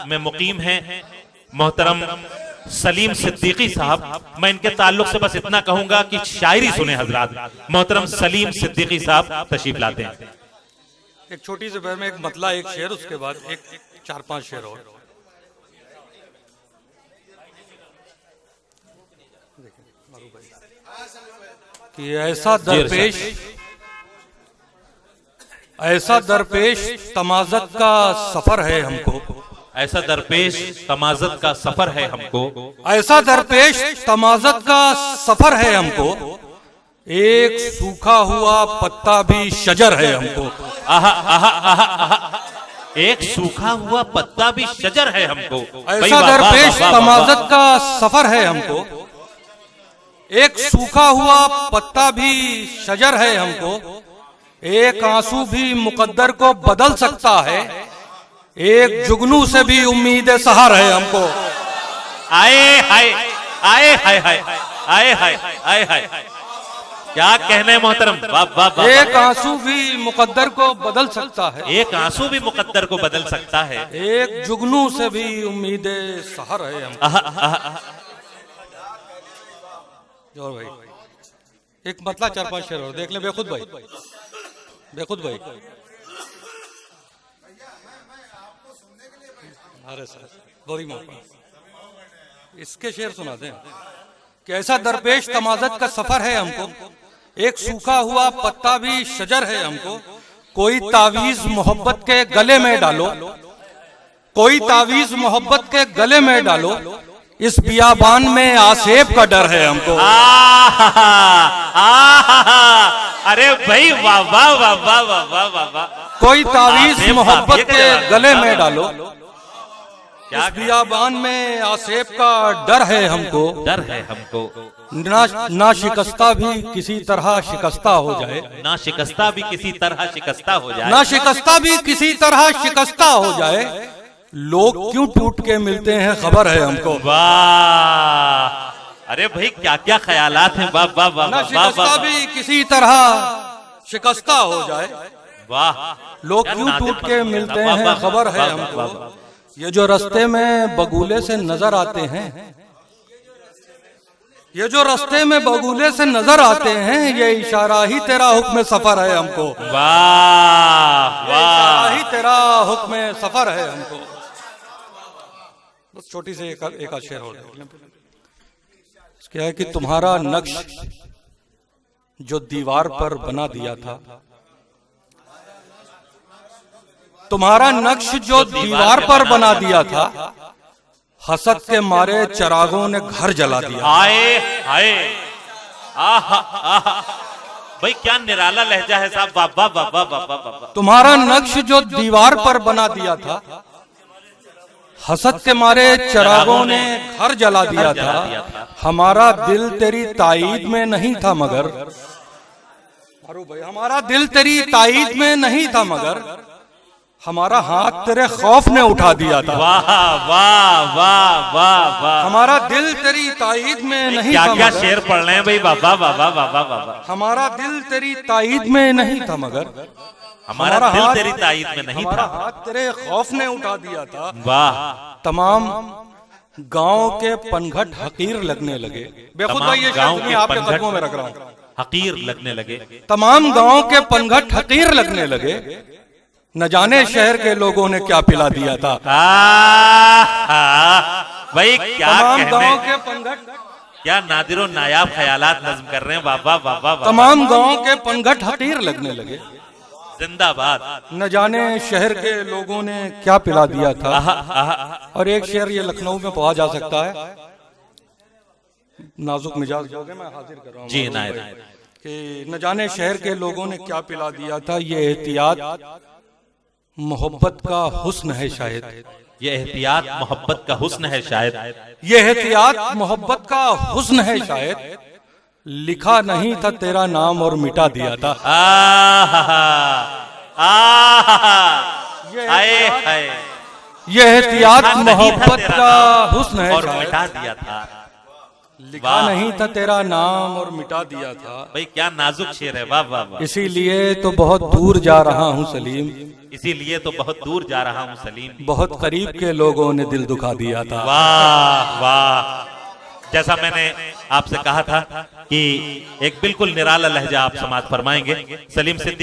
में मुकीम हैं मोहतरम सलीम सिद्दीकी साहब। मैं इनके ताल्लुक से बस इतना कहूंगा कि शायरी सुने हजरात। मोहतरम सलीम सिद्दीकी साहब तशरीफ लाते हैं। एक छोटी सी बैर में एक मतला, एक शेर, उसके बाद एक 4-5 शेर और। कि ऐसा दरपेश तमाज़त का सफर है हमको, ऐसा दरपेश तमाज़त का सफर है हमको, ऐसा दरपेश तमाज़त का सफर है हमको, एक सूखा हुआ पत्ता भी शजर है हमको। आहा आहा आहा आहा, एक सूखा हुआ पत्ता भी शजर है हमको। ऐसा दरपेश तमाज़त का सफर है हमको, एक सूखा हुआ पत्ता भी शजर है हमको, एक आंसू भी मुकद्दर को बदल सकता है, एक जुगनू से भी उम्मीद सहार है हमको। आए हाय आए हाय हाय आए हाय आए हाय, क्या कहने मोहतरम। एक आंसू भी मुकद्दर को बदल सकता है, एक आंसू भी मुकद्दर को बदल सकता है, एक जुगनू से भी उम्मीद सहार है हमको। जोर भाई एक मतला 4-5 शेर और देख ले। बेखुद भाई, बेखुद भाई, अरे सर बड़ी मौका, इसके शेर सुना दें। कि ऐसा दरपेश तमाज़त का सफर है हमको, एक सूखा हुआ पत्ता भी शजर है हमको, कोई तावीज मोहब्बत के गले में डालो, कोई तावीज मोहब्बत के गले में डालो, इस बियाबान में आसेब का डर है हमको। अरे भाई वाह वाह वाह वाह वाह वाह वाह वाह। कोई तावीज मोहब्बत के गले में डालो, इस बियाबान में आसेब का डर है हमको, डर है हमको। ना शिकस्ता भी किसी तरह शिकस्ता हो जाए, ना शिकस्ता भी किसी तरह शिकस्ता हो जाए, ना शिकस्ता भी किसी तरह शिकस्ता हो जाए, लोग क्यों टूट के मिलते हैं खबर है हमको। वाह अरे भाई क्या क्या ख्यालात हैं। वाह वाह वाह, ना शिकस्ता भी किसी तरह शिकस्ता हो जाए, वाह लोग क्यों टूट के मिलते हैं खबर है हमको। ये जो रास्ते में बगुले से नजर आते हैं, ये जो रास्ते में बगुले से नजर आते हैं, ये इशारा ही तेरा हुक्म सफर है हमको। वाह वाह ही तेरा हुक्म सफर है हमको। बस छोटी से एक शेर और। क्या है कि तुम्हारा नक्श जो दीवार पर बना दिया था, तुम्हारा नक्श जो दीवार पर बना दिया था, हसद के मारे चिरागों ने घर जला दिया। आए आए आहा आहा, भाई क्या निराला लहजा है साहब। बाबा बाबा बाबा बाबा। तुम्हारा नक्श जो दीवार पर बना दिया था, हसद के मारे चिरागों ने घर जला दिया था, हमारा दिल तेरी ताईद में नहीं था मगर, भाई हमारा दिल तेरी ताईद में नहीं था मगर, हमारा हाथ तेरे खौफ ने उठा दिया था। वाह वाह वाह वाह वाह, हमारा दिल तेरी ताईद में नहीं क्या था क्या मगर, शेर पढ़ रहे हैं भाई। बाबा बाबा बाबा बाबा। हमारा दिल तेरी ताईद में नहीं था मगर, हमारा दिल तेरी ताईद में नहीं था, हाथ तेरे खौफ ने उठा दिया था। वाह तमाम गांव के पनघट हकीर लगने लगे। बेखुद भाई ये गांव शेर आपके कदमों में रख रहा हूँ। हकीर लगने लगे, तमाम गांव के पनघट हकीर लगने लगे, न जाने शहर के लोगों ने क्या पिला दिया था। भाई क्या तमाम कहने, गांव के पनघट, क्या नादिरो नायाब ख्यालात नज्म कर रहे हैं। बाबा बाबा बाबा। तमाम गांव के पनघट हकीर लगने लगे, जिंदाबाद। न जाने शहर के लोगों ने क्या पिला दिया था। और एक शेर ये लखनऊ में पढ़ा जा सकता है। नाजुक मिजाज हो गए, मैं हाजिर कर रहा हूँ जी नायब कि न जाने शहर के लोगों ने क्या पिला दिया था, ये एहतियात मोहब्बत का हुस्न है शायद, ये एहतियात मोहब्बत का हुस्न है शायद, ये एहतियात मोहब्बत का हुस्न है शायद, लिखा नहीं था तेरा नाम और मिटा दिया था। ये एहतियात मोहब्बत का हुस्न है और शायद, मिटा दिया था, लिखा वाह। नहीं था तेरा नाम और मिटा दिया था, भाई क्या नाजुक शेर है, वाह वाह वाह। इसीलिए तो बहुत दूर जा रहा हूँ सलीम, इसीलिए तो बहुत दूर जा रहा हूँ सलीम। बहुत करीब के लोगों ने दिल दुखा दिया था। वाह वाह। जैसा मैंने आपसे कहा था कि एक बिल्कुल निराला लहजा आप समाज फरमाएंगे। सलीम सिद्दीकी